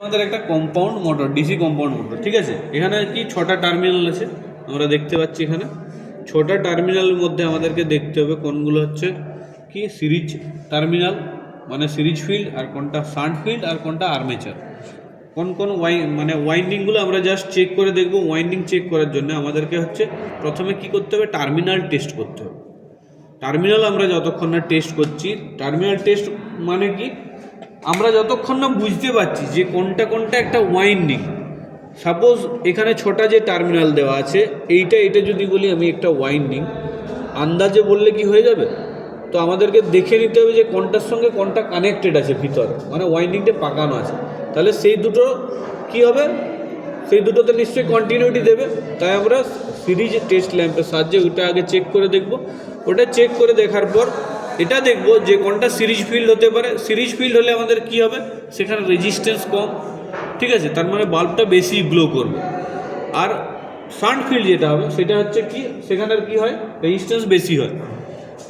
আমাদের একটা compound motor, DC compound motor, ঠিক আছে। এখানে কি 6টা টার্মিনাল আছে, আমরা দেখতে পাচ্ছি এখানে 6টা টার্মিনালের মধ্যে আমাদেরকে দেখতে হবে কোনগুলো হচ্ছে কি সিরিজ টার্মিনাল মানে সিরিজ ফিল্ড, আর কোনটা শান্ট ফিল্ড, আর কোনটা আর্মেচার। কোন কোন ওয়াইন্ডিংগুলো আমরা জাস্ট চেক করে দেখব। ওয়াইন্ডিং চেক করার জন্য আমাদেরকে হচ্ছে প্রথমে কি করতে হবে, টার্মিনাল টেস্ট করতে হবে। টার্মিনাল আমরা যতক্ষণ না টেস্ট করছি, টার্মিনাল টেস্ট মানে কি, আমরা যতক্ষণ না বুঝতে পারছি যে কোনটা কোনটা একটা ওয়াইন্ডিং। সাপোজ এখানে 6টা যে টার্মিনাল দেওয়া আছে, এইটা যদি বলি আমি একটা ওয়াইন্ডিং, আন্দাজে বললে কি হয়ে যাবে? তো আমাদেরকে দেখে নিতে হবে যে কোনটার সঙ্গে কোনটা কানেক্টেড আছে ভিতরে, মানে ওয়াইন্ডিংটা পাকানো আছে। তাহলে সেই দুটো কি হবে, সেই দুটোতে নিশ্চয়ই কন্টিনিউটি দেবে। তাই আমরা সিরিজ টেস্ট ল্যাম্পের সাহায্যে ওটা আগে চেক করে দেখব। ওটা চেক করে দেখার পর এটা দেখব যে কোনটা সিরিজ ফিল্ড হতে পারে। সিরিজ ফিল্ড হলে আমাদের কি হবে, সেখানে রেজিস্ট্যান্স কম, ঠিক আছে, তার মানে বাল্বটা বেশি গ্লো করবে। আর শান্ট ফিল্ড যেটা হবে সেটা হচ্ছে কি, সেখানের কি হয়, রেজিস্ট্যান্স বেশি হয়।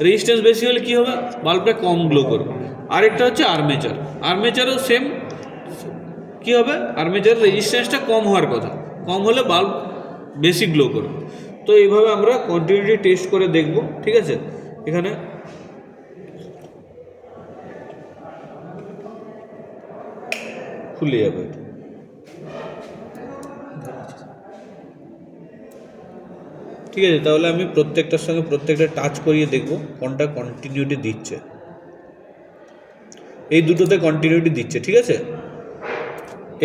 রেজিস্ট্যান্স বেশি হলে কি হবে, বাল্বটা কম গ্লো করবে। আরেকটা হচ্ছে আর্মেচার। আর্মেচারও সেম কি হবে, আর্মেচার রেজিস্ট্যান্সটা কম হওয়ার কথা, কম হলে বাল্ব বেশি গ্লো করবে। তো এইভাবে আমরা কন্টিনিউটি টেস্ট করে দেখব, ঠিক আছে। এখানে খুলে যাবে, ঠিক আছে। তাহলে আমি প্রত্যেকটার সঙ্গে প্রত্যেকটা টাচ করিয়ে দেখব কোনটা কন্টিনিউটি দিচ্ছে। এই দুটোতে কন্টিনিউটি দিচ্ছে, ঠিক আছে।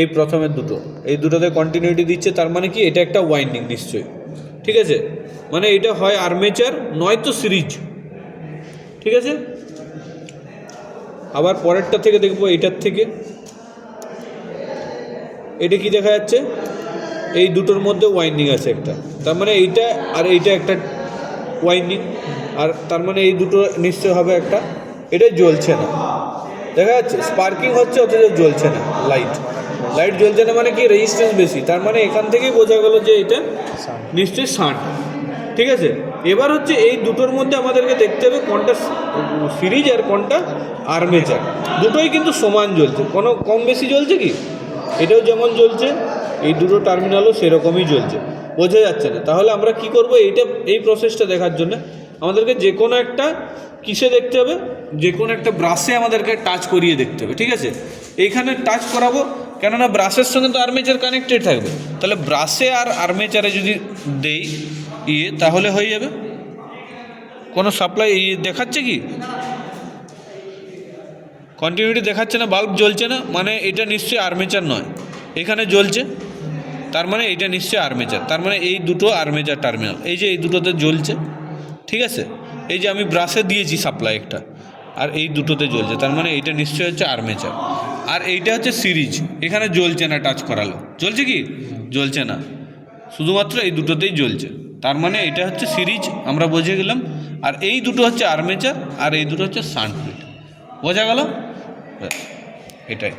এই প্রথমের দুটো, এই দুটোতে কন্টিনিউটি দিচ্ছে, তার মানে কি এটা একটা ওয়াইন্ডিং নিশ্চয়ই, ঠিক আছে। মানে এটা হয় আর্মেচার নয়তো সিরিজ, ঠিক আছে। আবার পরেরটা থেকে দেখব, এইটার থেকে এটা কি দেখা যাচ্ছে, এই দুটোর মধ্যে ওয়াইন্ডিং আছে একটা, তার মানে এইটা আর এইটা একটা ওয়াইন্ডিং, আর তার মানে এই দুটো নিশ্চয় হবে একটা। এটা জ্বলছে না, দেখা যাচ্ছে স্পার্কিং হচ্ছে অথচ জ্বলছে না। লাইট জ্বলছে না মানে কি, রেজিস্ট্যান্স বেশি, তার মানে এখান থেকেই বোঝা গেল যে এটা নিশ্চয়ই শান্ট, ঠিক আছে। এবার হচ্ছে এই দুটোর মধ্যে আমাদেরকে দেখতে হবে কোনটা সিরিজ আর কোনটা আর্মেচার। দুটোই কিন্তু সমান জ্বলছে, কোনো কম বেশি জ্বলছে কি, এটাও যেমন জ্বলছে, এই দুটো টার্মিনালও সেরকমই জ্বলছে, বোঝা যাচ্ছে না। তাহলে আমরা কি করব, এই প্রসেসটা দেখার জন্য আমাদেরকে যে কোনো একটা কিসে দেখতে হবে, যে কোনো একটা ব্রাশে আমাদেরকে টাচ করিয়ে দেখতে হবে, ঠিক আছে। এইখানে টাচ করাবো, কেননা ব্রাশের সঙ্গে তো আর্মেচার কানেক্টেড থাকবে। তাহলে ব্রাশে আর আর্মেচারে যদি দেই তাহলে হয়ে যাবে। কোনো সাপ্লাই দেখাচ্ছে কি, কন্টিনিউটি দেখাচ্ছে না, বাল্ব জ্বলছে না, মানে এটা নিশ্চয়ই আর্মেচার নয়। এখানে জ্বলছে, তার মানে এটা নিশ্চয়ই আর্মেচার, তার মানে এই দুটো আর্মেচার টার্মিনাল, এই যে এই দুটোতে জ্বলছে, ঠিক আছে। এই যে আমি ব্রাশে দিয়েছি সাপ্লাই একটা, আর এই দুটোতে জ্বলছে, তার মানে এইটা নিশ্চয়ই হচ্ছে আর্মেচার। আর এইটা হচ্ছে সিরিজ, এখানে জ্বলছে না, টাচ করালো জ্বলছে কি, জ্বলছে না, শুধুমাত্র এই দুটোতেই জ্বলছে, তার মানে এটা হচ্ছে সিরিজ, আমরা বুঝে গেলাম। আর এই দুটো হচ্ছে আর্মেচার, আর এই দুটো হচ্ছে শান্ট ফিল্ড, বোঝা গেল, এটাই।